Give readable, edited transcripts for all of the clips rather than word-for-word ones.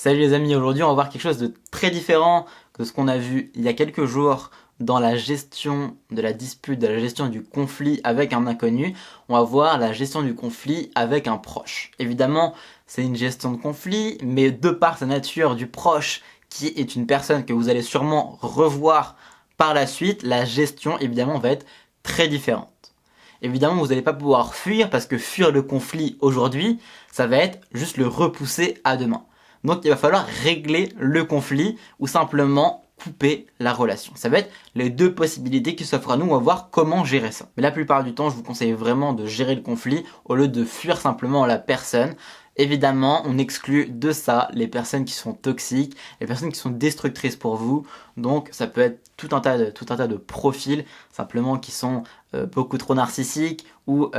Salut les amis, aujourd'hui on va voir quelque chose de très différent de ce qu'on a vu il y a quelques jours dans la gestion de la dispute, de la gestion du conflit avec un inconnu. On va voir la gestion du conflit avec un proche. Évidemment, c'est une gestion de conflit, mais de par sa nature du proche, qui est une personne que vous allez sûrement revoir par la suite, la gestion évidemment va être très différente. Évidemment, vous n'allez pas pouvoir fuir parce que fuir le conflit aujourd'hui, ça va être juste le repousser à demain. Donc il va falloir régler le conflit ou simplement couper la relation. Ça va être les deux possibilités qui s'offrent à nous. On va voir comment gérer ça. Mais la plupart du temps, je vous conseille vraiment de gérer le conflit au lieu de fuir simplement la personne. Évidemment, on exclut de ça les personnes qui sont toxiques, les personnes qui sont destructrices pour vous. Donc ça peut être tout un tas de profils simplement qui sont beaucoup trop narcissiques ou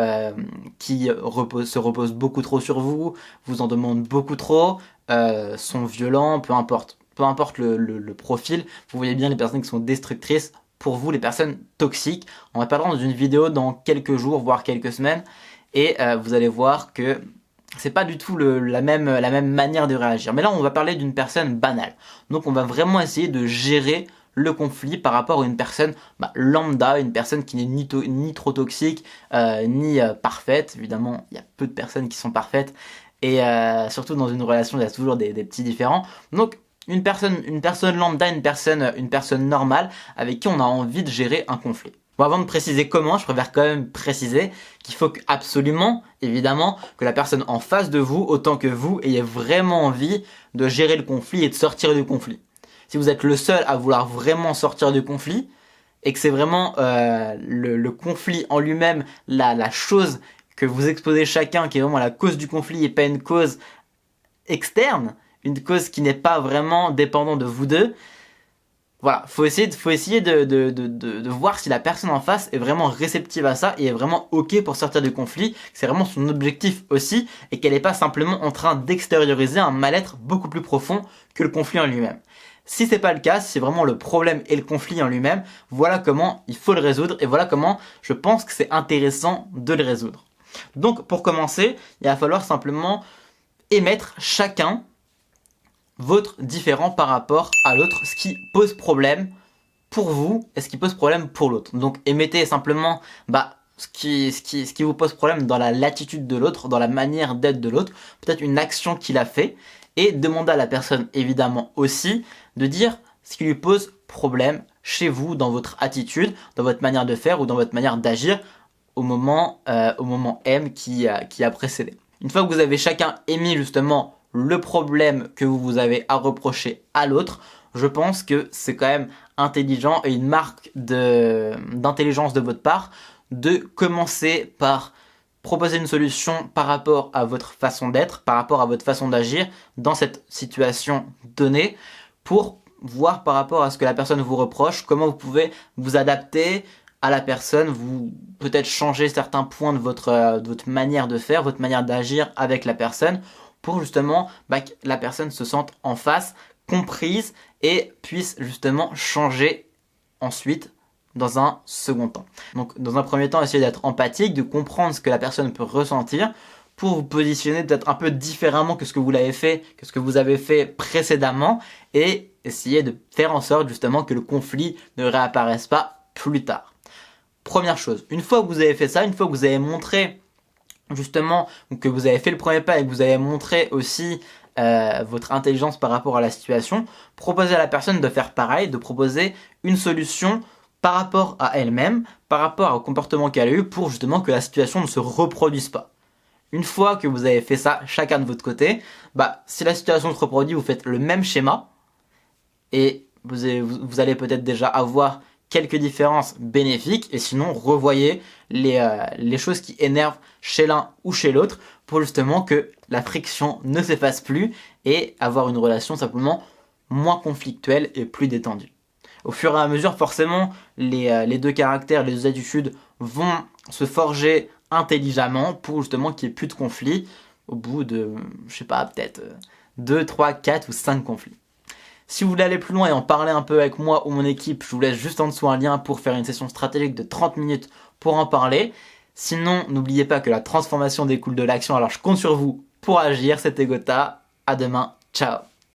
qui se reposent beaucoup trop sur vous, vous en demandent beaucoup trop, sont violents, peu importe le profil. Vous voyez bien les personnes qui sont destructrices pour vous, les personnes toxiques. On en parlera dans une vidéo dans quelques jours, voire quelques semaines, et vous allez voir que c'est pas du tout la même manière de réagir. Mais là, on va parler d'une personne banale. Donc, on va vraiment essayer de gérer le conflit par rapport à une personne lambda, une personne qui n'est ni trop toxique, ni parfaite. Évidemment, il y a peu de personnes qui sont parfaites. Et surtout dans une relation, il y a toujours des petits différends. Donc, une personne lambda, une personne normale avec qui on a envie de gérer un conflit. Bon, avant de préciser comment, je préfère quand même préciser qu'il faut absolument, évidemment, que la personne en face de vous, autant que vous, ayez vraiment envie de gérer le conflit et de sortir du conflit. Si vous êtes le seul à vouloir vraiment sortir du conflit, et que c'est vraiment le conflit en lui-même, la chose que vous exposez chacun, qui est vraiment la cause du conflit et pas une cause externe, une cause qui n'est pas vraiment dépendante de vous deux, voilà, faut essayer de voir si la personne en face est vraiment réceptive à ça et est vraiment ok pour sortir du conflit, que c'est vraiment son objectif aussi et qu'elle n'est pas simplement en train d'extérioriser un mal-être beaucoup plus profond que le conflit en lui-même. Si c'est pas le cas, si c'est vraiment le problème et le conflit en lui-même, voilà comment il faut le résoudre et voilà comment je pense que c'est intéressant de le résoudre. Donc pour commencer, il va falloir simplement émettre chacun votre différent par rapport à l'autre, ce qui pose problème pour vous et ce qui pose problème pour l'autre. Donc émettez simplement ce qui vous pose problème dans la latitude de l'autre, dans la manière d'être de l'autre, peut-être une action qu'il a fait, et demandez à la personne évidemment aussi de dire ce qui lui pose problème chez vous, dans votre attitude, dans votre manière de faire ou dans votre manière d'agir au moment M qui a précédé. Une fois que vous avez chacun émis justement le problème que vous avez à reprocher à l'autre, je pense que c'est quand même intelligent et une marque d'intelligence de votre part de commencer par proposer une solution par rapport à votre façon d'être, par rapport à votre façon d'agir dans cette situation donnée, pour voir par rapport à ce que la personne vous reproche, comment vous pouvez vous adapter à la personne, vous peut-être changer certains points de votre manière de faire, votre manière d'agir avec la personne, pour justement que la personne se sente en face, comprise et puisse justement changer ensuite dans un second temps. Donc dans un premier temps, essayez d'être empathique, de comprendre ce que la personne peut ressentir pour vous positionner peut-être un peu différemment que ce que vous avez fait précédemment et essayer de faire en sorte justement que le conflit ne réapparaisse pas plus tard. Première chose, une fois que vous avez fait ça, une fois que vous avez montré justement que vous avez fait le premier pas et que vous avez montré aussi votre intelligence par rapport à la situation, proposez à la personne de faire pareil, de proposer une solution par rapport à elle-même, par rapport au comportement qu'elle a eu pour justement que la situation ne se reproduise pas. Une fois que vous avez fait ça, chacun de votre côté, si la situation se reproduit, vous faites le même schéma et vous allez peut-être déjà avoir quelques différences bénéfiques et sinon revoyez les choses qui énervent chez l'un ou chez l'autre pour justement que la friction ne s'efface plus et avoir une relation simplement moins conflictuelle et plus détendue. Au fur et à mesure, forcément, les deux caractères, les deux attitudes vont se forger intelligemment pour justement qu'il n'y ait plus de conflits au bout de, je sais pas, peut-être 2, 3, 4 ou 5 conflits. Si vous voulez aller plus loin et en parler un peu avec moi ou mon équipe, je vous laisse juste en dessous un lien pour faire une session stratégique de 30 minutes pour en parler. Sinon, n'oubliez pas que la transformation découle de l'action, alors je compte sur vous pour agir. C'était Gotha, à demain, ciao.